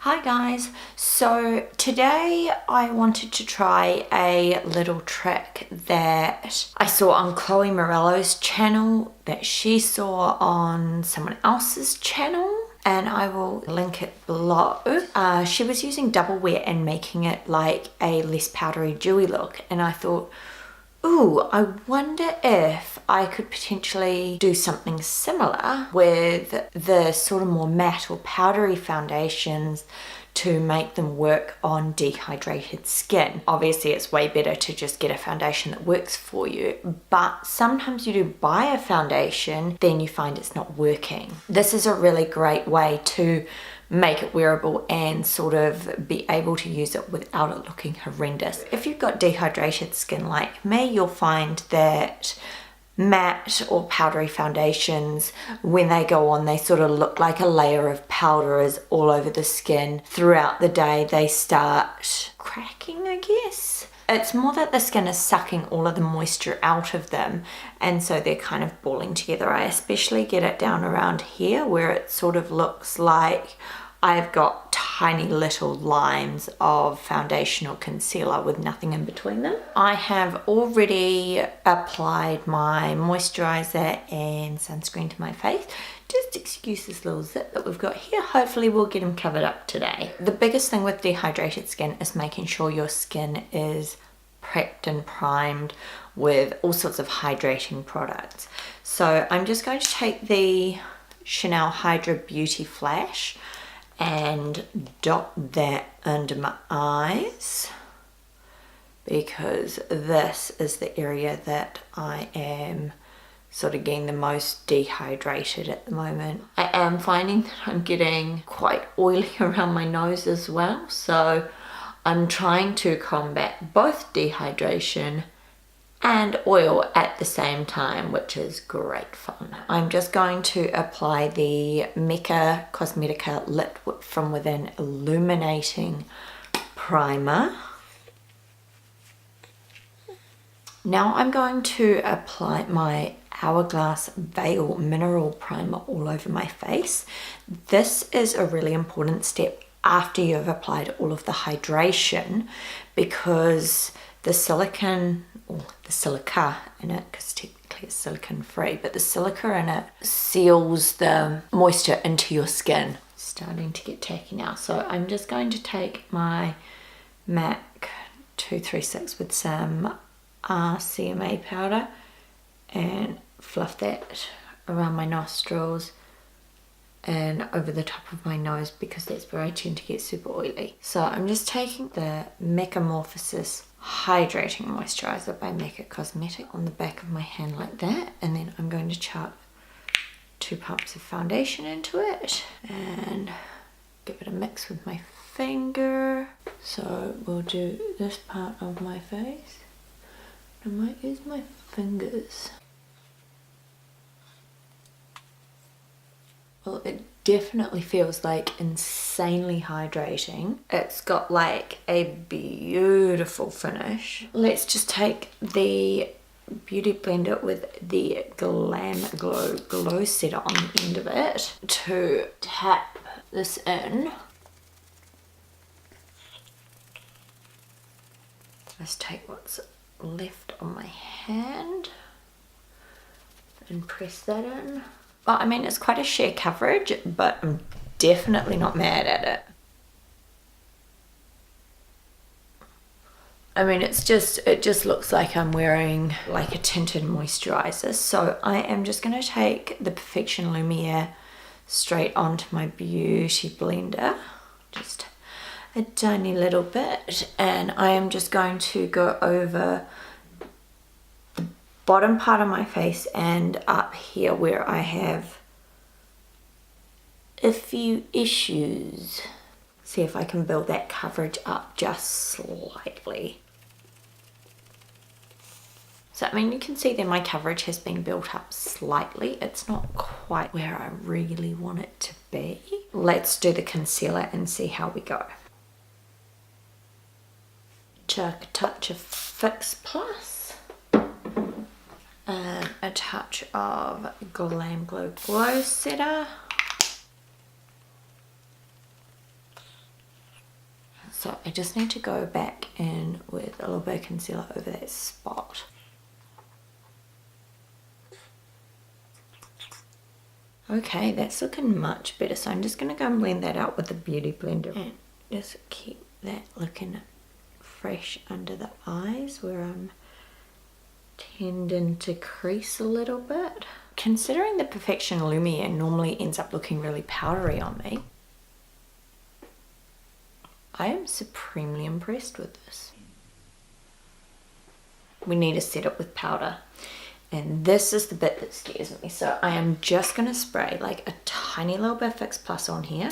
Hi guys, so today I wanted to try a little trick that I saw on Chloe Morello's channel, that she saw on someone else's channel, and I will link it below. She was using double wear and making it like a less powdery dewy look, and I thought, ooh, I wonder if I could potentially do something similar with the sort of more matte or powdery foundations to make them work on dehydrated skin. Obviously, it's way better to just get a foundation that works for you, but sometimes you do buy a foundation, then you find it's not working. This is a really great way to make it wearable and sort of be able to use it without it looking horrendous. If you've got dehydrated skin like me, you'll find that matte or powdery foundations, when they go on, they sort of look like a layer of powder is all over the skin. Throughout the day, they start cracking, I guess. It's more that the skin is sucking all of the moisture out of them, and so they're kind of balling together. I especially get it down around here where it sort of looks like I've got tiny little lines of foundation or concealer with nothing in between them. I have already applied my moisturiser and sunscreen to my face. Just excuse this little zip that we've got here. Hopefully we'll get them covered up today. The biggest thing with dehydrated skin is making sure your skin is prepped and primed with all sorts of hydrating products. So I'm just going to take the Chanel Hydra Beauty Flash and dot that under my eyes, because this is the area that I am sort of getting the most dehydrated at the moment. I am finding that I'm getting quite oily around my nose as well, so I'm trying to combat both dehydration and oil at the same time, which is great fun. I'm just going to apply the Mecca Cosmetica Lit from Within Illuminating Primer. Now I'm going to apply my Hourglass Veil Mineral Primer all over my face. This is a really important step after you've applied all of the hydration, because the silicone, or the silica in it, because technically it's silicone free, but the silica in it seals the moisture into your skin. It's starting to get tacky now, so I'm just going to take my MAC 236 with some RCMA powder and fluff that around my nostrils and over the top of my nose, because that's where I tend to get super oily. So I'm just taking the MECCAmorphisis Hydrating Moisturiser by Mecca Cosmetica on the back of my hand like that, and then I'm going to chuck 2 pumps of foundation into it and give it a mix with my finger. So we'll do this part of my face. I might use my fingers. Well, it definitely feels like insanely hydrating. It's got like a beautiful finish. Let's just take the Beauty Blender with the Glam Glow Setter on the end of it to tap this in. Let's take what's left on my hand and press that in. Well, I mean, it's quite a sheer coverage, but I'm definitely not mad at it. I mean, it just looks like I'm wearing like a tinted moisturiser. So I am just going to take the Perfection Lumiere straight onto my Beauty Blender, just a tiny little bit, and I am just going to go over the bottom part of my face and up here where I have a few issues. See if I can build that coverage up just slightly. So I mean, you can see that my coverage has been built up slightly. It's not quite where I really want it to be. Let's do the concealer and see how we go. Chuck a touch of Fix Plus and a touch of Glam Glow Setter. So I just need to go back in with a little bit of concealer over that spot. Okay, that's looking much better. So I'm just going to go and blend that out with the Beauty Blender and just keep that looking fresh under the eyes where I'm tending to crease a little bit. Considering the Perfection Lumiere normally ends up looking really powdery on me, I am supremely impressed with this. We need to set it with powder. And this is the bit that scares me. So I am just going to spray like a tiny little bit of Fix Plus on here.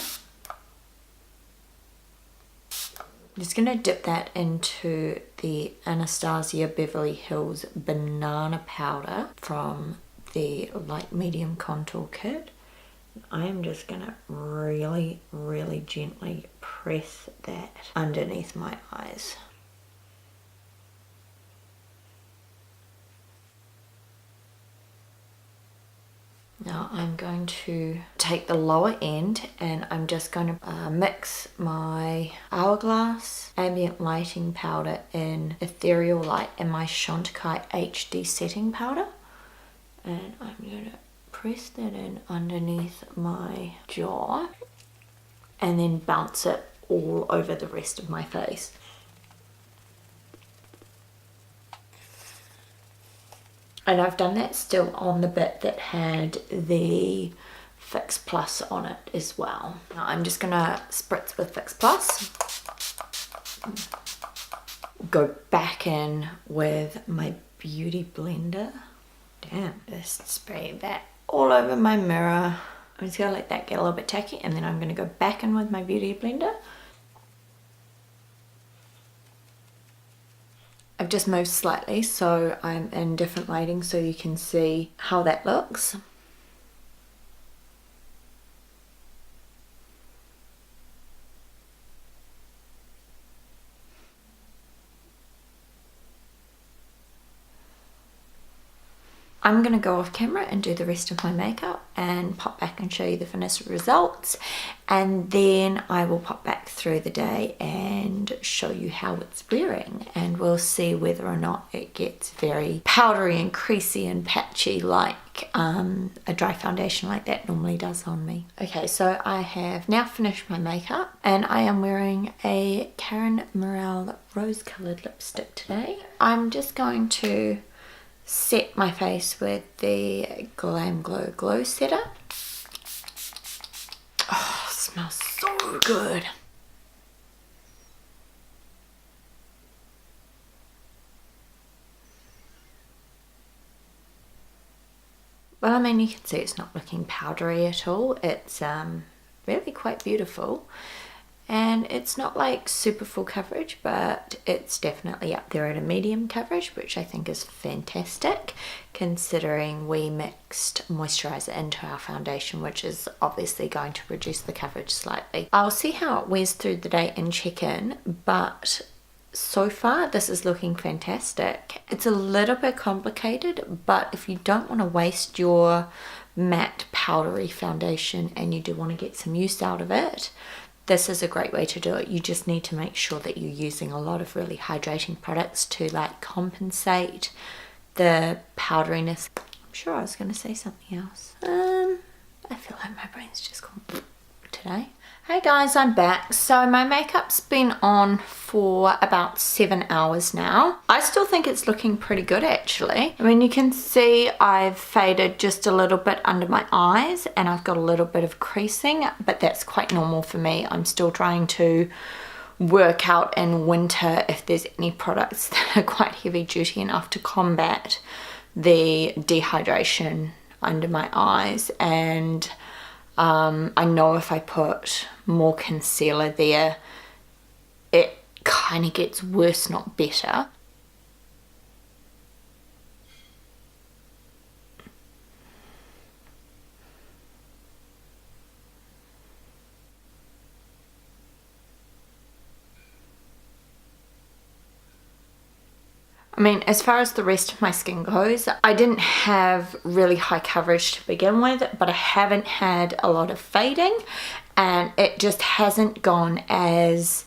I'm just going to dip that into the Anastasia Beverly Hills Banana Powder from the Light Medium Contour Kit. I am just going to really, really gently press that underneath my eyes. Now I'm going to take the lower end and I'm just going to mix my Hourglass Ambient Lighting Powder in Ethereal Light and my Chantecaille HD Setting Powder. And I'm going to press that in underneath my jaw and then bounce it all over the rest of my face. And I've done that still on the bit that had the Fix Plus on it as well. Now I'm just going to spritz with Fix Plus. Go back in with my Beauty Blender. Damn, just spray that all over my mirror. I'm just going to let that get a little bit tacky and then I'm going to go back in with my Beauty Blender. I've just moved slightly so I'm in different lighting so you can see how that looks. I'm going to go off camera and do the rest of my makeup and pop back and show you the finished results, and then I will pop back through the day and show you how it's wearing, and we'll see whether or not it gets very powdery and creasy and patchy like a dry foundation like that normally does on me. Okay, so I have now finished my makeup and I am wearing a Karen Morel rose colored lipstick today. I'm just going to set my face with the Glam Glow Setter. Oh, it smells so good. Well, I mean, you can see it's not looking powdery at all. It's really quite beautiful. And it's not like super full coverage, but it's definitely up there at a medium coverage, which I think is fantastic considering we mixed moisturiser into our foundation, which is obviously going to reduce the coverage slightly. I'll see how it wears through the day and check in, but so far this is looking fantastic. It's a little bit complicated, but if you don't want to waste your matte powdery foundation and you do want to get some use out of it, this is a great way to do it. You just need to make sure that you're using a lot of really hydrating products to like compensate the powderiness. I'm sure I was going to say something else. I feel like my brain's just gone today. Hey guys, I'm back. So my makeup's been on for about 7 hours now. I still think it's looking pretty good actually. I mean, you can see I've faded just a little bit under my eyes and I've got a little bit of creasing, but that's quite normal for me. I'm still trying to work out in winter if there's any products that are quite heavy duty enough to combat the dehydration under my eyes, and I know if I put more concealer there, it kind of gets worse, not better. I mean, as far as the rest of my skin goes, I didn't have really high coverage to begin with, but I haven't had a lot of fading, and it just hasn't gone as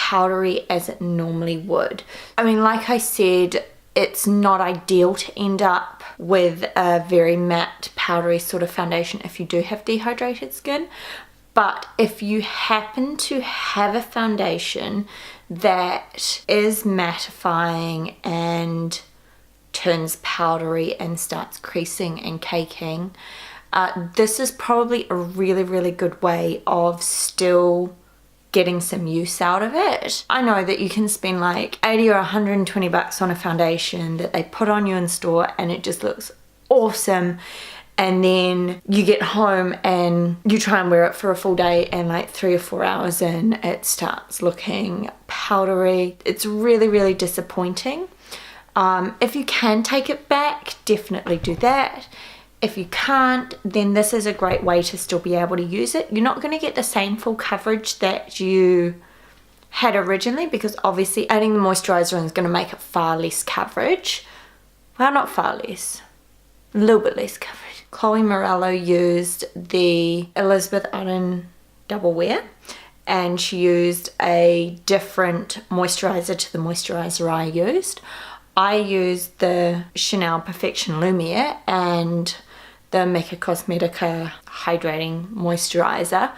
powdery as it normally would. I mean, like I said, it's not ideal to end up with a very matte powdery sort of foundation if you do have dehydrated skin, but if you happen to have a foundation that is mattifying and turns powdery and starts creasing and caking, this is probably a really good way of still getting some use out of it. I know that you can spend like 80 or 120 bucks on a foundation that they put on you in store and it just looks awesome, and then you get home and you try and wear it for a full day and like 3 or 4 hours in it starts looking powdery. It's really disappointing. If you can take it back, definitely do that. If you can't, then this is a great way to still be able to use it. You're not going to get the same full coverage that you had originally, because obviously adding the moisturiser in is going to make it far less coverage. Well, not far less, a little bit less coverage. Chloe Morello used the Elizabeth Arden Double Wear, and she used a different moisturiser to the moisturiser I used. I used the Chanel Perfection Lumiere and the Mecca Cosmetica Hydrating Moisturiser.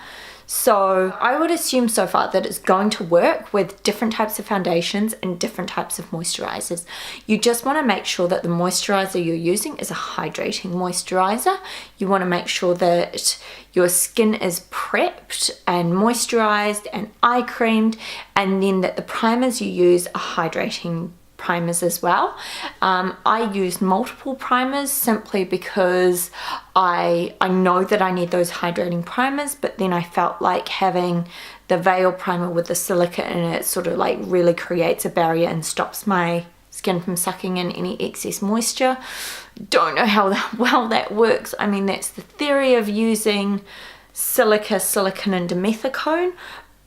So I would assume so far that it's going to work with different types of foundations and different types of moisturizers. You just want to make sure that the moisturizer you're using is a hydrating moisturizer. You want to make sure that your skin is prepped and moisturized and eye creamed, and then that the primers you use are hydrating primers as well. I used multiple primers simply because I know that I need those hydrating primers, but then I felt like having the Veil primer with the silica in it sort of like really creates a barrier and stops my skin from sucking in any excess moisture. Don't know how well that works. I mean, that's the theory of using silica, silicone and dimethicone,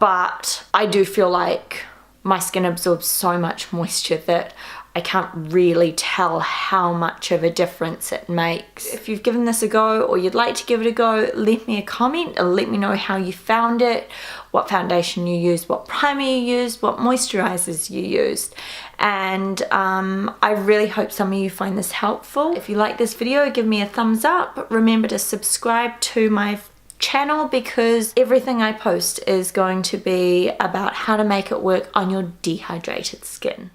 but I do feel like my skin absorbs so much moisture that I can't really tell how much of a difference it makes. If you've given this a go or you'd like to give it a go, leave me a comment or let me know how you found it, what foundation you used, what primer you used, what moisturizers you used. And I really hope some of you find this helpful. If you like this video, give me a thumbs up. Remember to subscribe to my channel, because everything I post is going to be about how to make it work on your dehydrated skin.